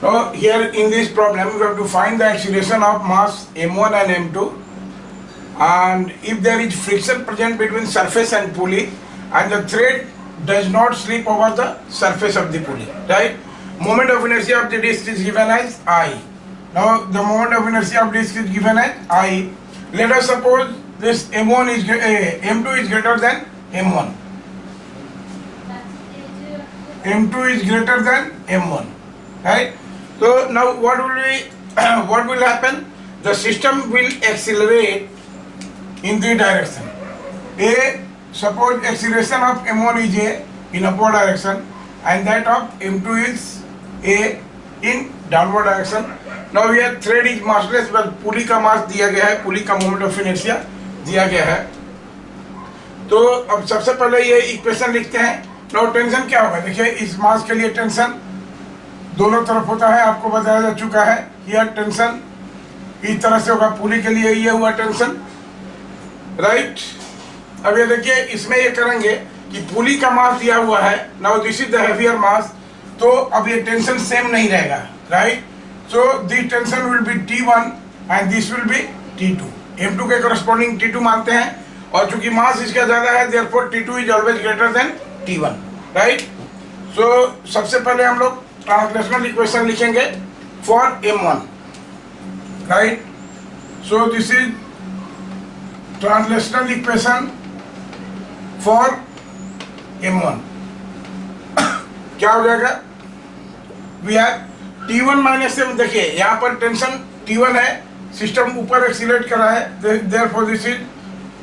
Now here in this problem we have to find the acceleration of mass m1 and m2, and if there is friction present between surface and pulley and the thread does not slip over the surface of the pulley, right? Moment of inertia of the disc is given as I. Now the moment of inertia of disc is given as I. Let us suppose this m1 is m2 is greater than m1. m2 is greater than m1, right? So now what will happen? The system will accelerate in the direction. Suppose acceleration of m1 is a in upward direction and that of m2 is a in downward direction. Now here thread is massless, but पुली का मास दिया गया है, पुली का moment of inertia दिया गया है. तो अब सबसे पहले ये इक्वेशन लिखते हैं. नाउ टेंशन क्या होगा? देखिए इस मास के लिए टेंशन दोनों तरफ होता है, आपको बताया जा चुका है. हियर टेंशन इस तरह से होगा, पुली के लिए ये हुआ टेंशन, राइट. अब ये देखिए इसमें ये करेंगे कि पुली का मास दिया हुआ है. Now this is the heavier mass, तो अब ये टेंशन सेम नहीं रहेगा, right. So this tension will be T1 and this will be T2. M2 के करस्पॉन्डिंग T2 मानते हैं, और चूंकि मास इसका ज्यादा है therefore T2 is always greater than T1, right. So सबसे पहले हम लोग ट्रांसलेशनल इक्वेशन लिखेंगे for M1, right. So this is translational equation for M1. क्या हो जाएगा? We are T1 minus M. देखिए यहाँ पर टेंशन T1 है, सिस्टम ऊपर एक्सीलरेट कर रहा है, therefore this is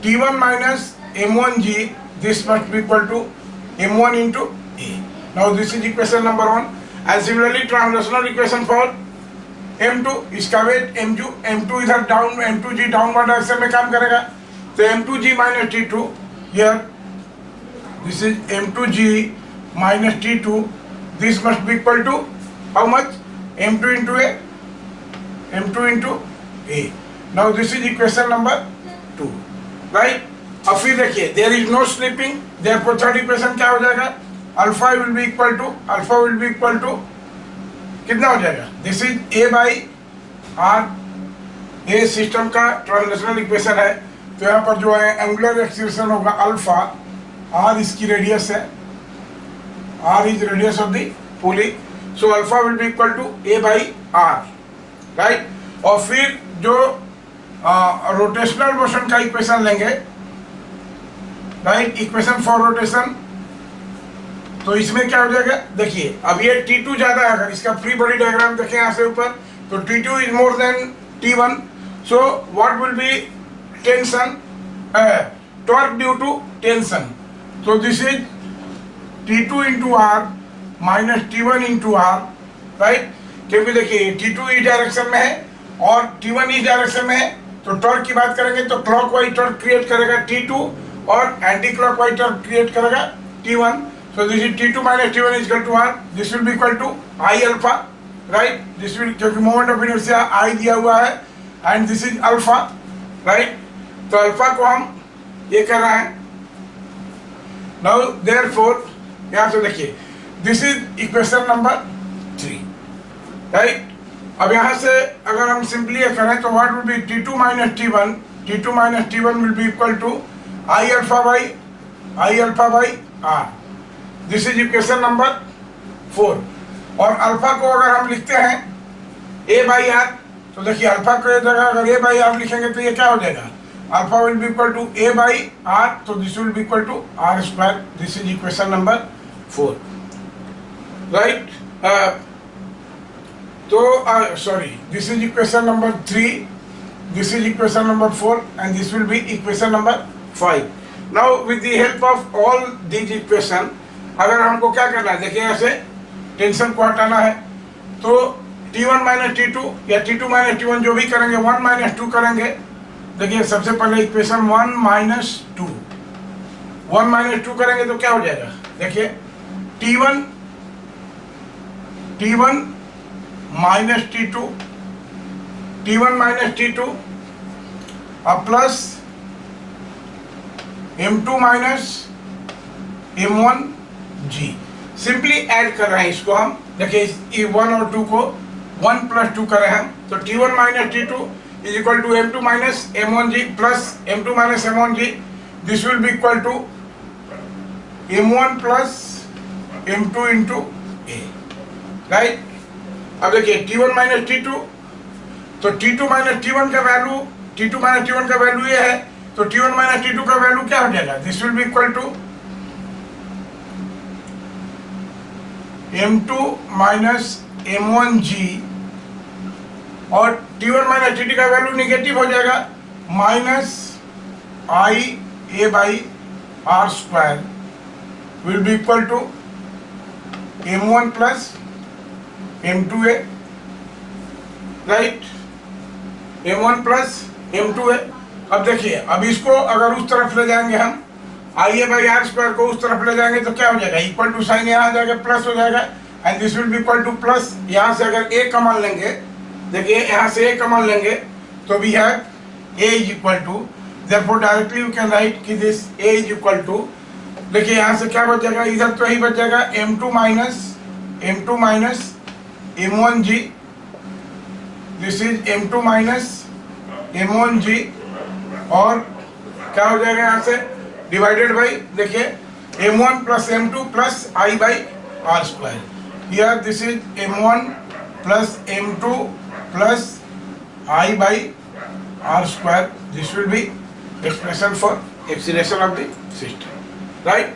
T1 minus M1G. This must be equal to M1 into A. Now this is equation number 1. And similarly translational equation for M2, इसका wait M2 इधर down, M2G downward direction में काम करेगा, तो M2G minus T2. Here this is M2G minus T2. This must be equal to how much? M2 into A. M2 into A. Now this is equation number 2, right? अब फिर देखिए there is no slipping, therefore third equation क्या हो जाएगा? Alpha will be equal to कितना हो जाएगा? This is A by R. A system का ट्रांसलेशनल इक्वेशन है, तो यहाँ पर जो है एंगुलर एक्सीलरेशन होगा अल्फा. R इसकी रेडियस है, R is radius of the pulley, so alpha will be equal to A by R, right. और फिर जो रोटेशनल मोशन का इक्वेशन लेंगे, राइट, इक्वेशन फॉर रोटेशन, तो इसमें क्या हो जाएगा? देखिए अब ये T2 ज्यादा है, अगर इसका फ्री बॉडी डायग्राम देखें यहाँ से ऊपर, तो T2 is more than T1. So what will be tension, torque due to tension. So this is T2 into R minus T1 into R, right? क्योंकि देखिए T2 इस डायरेक्शन में है और T1 इस डायरेक्शन में है, तो टॉर्क की बात करेंगे तो क्लॉकवाइज टॉर्क क्रिएट करेगा T2 और एंटी क्लॉकवाइज टॉर्क क्रिएट करेगा T1. So this is T2 minus T1 is equal to R. This will be equal to I alpha, right? This will, क्योंकि मोमेंट ऑफ इनर्शिया I दिया हुआ है and this is alpha, right? तो alpha को हम ये कर रहे हैं. Now therefore यहाँ से देखिए this is equation number 3, right? अब यहाँ से अगर हम सिंपली ये करें तो what will be T2 minus T1. T2 minus T1 will be equal to I alpha by R. This is equation number 4. और अल्फा को अगर हम लिखते हैं A by R, तो देखिए अल्फा को जगह अगर A by R लिखेंगे तो ये क्या हो जाएगा? Alpha will be equal to A by R, so this will be equal to R square. This is equation number 4, right? Sorry, this is equation number 3, this is equation number 4, and this will be equation number 5. Now with the help of all these equation, अगर हमको क्या करना है, देखिए ऐसे tension को हटाना है, तो T1 minus T2 या T2 minus T1 जो भी करेंगे 1 minus 2 करेंगे. देखिए सबसे पहले इक्वेशन 1 minus 2 करेंगे तो क्या हो जाएगा? देखिए T1 minus T2 अब plus M2 minus M1G. Simply add कर रहे हैं इसको हम. देखिए 1 और 2 को 1 प्लस 2 करें हम, तो T1 minus T2 is equal to M2 minus M1G plus M2 minus M1G. This will be equal to M1 plus M2 into A, right. अब देखिए T1 माइनस T2, तो T2 माइनस T1 का value, T2 minus T1 का value ये है, तो T1 minus T2 का value क्या हो जाएगा? This will be equal to M2 minus M1G, और T1 माइनस T2 का वैल्यू निगेटिव हो जाएगा, minus IA by R square will be equal to M1 plus M2A, right. M1 plus M2A. अब देखिए, अब इसको अगर उस तरफ ले जाएंगे हम, IA बाई R स्क्वायर को उस तरफ ले जाएंगे तो क्या हो जाएगा? इक्वल टू साइन यहाँ आ जाएगा, प्लस हो जाएगा, and this will be equal two plus. यहाँ से अगर A कॉमन लेंगे, देखिए यहाँ से A कॉमन लेंगे तो we have A is equal to, therefore directly you can write कि दिस A इज इक्वल टू, देखिए यहाँ से क्या बच जाएगा? इधर तो यही बच जाएगा M2 minus M1G, this is M2 minus M1G, और क्या हो जाएगा यहाँ से? डिवाइडेड बाई, देखिए M1 plus M2 plus I by R square. Here this is M1 plus M2 plus I by R square. This will B expression for acceleration of the system, right.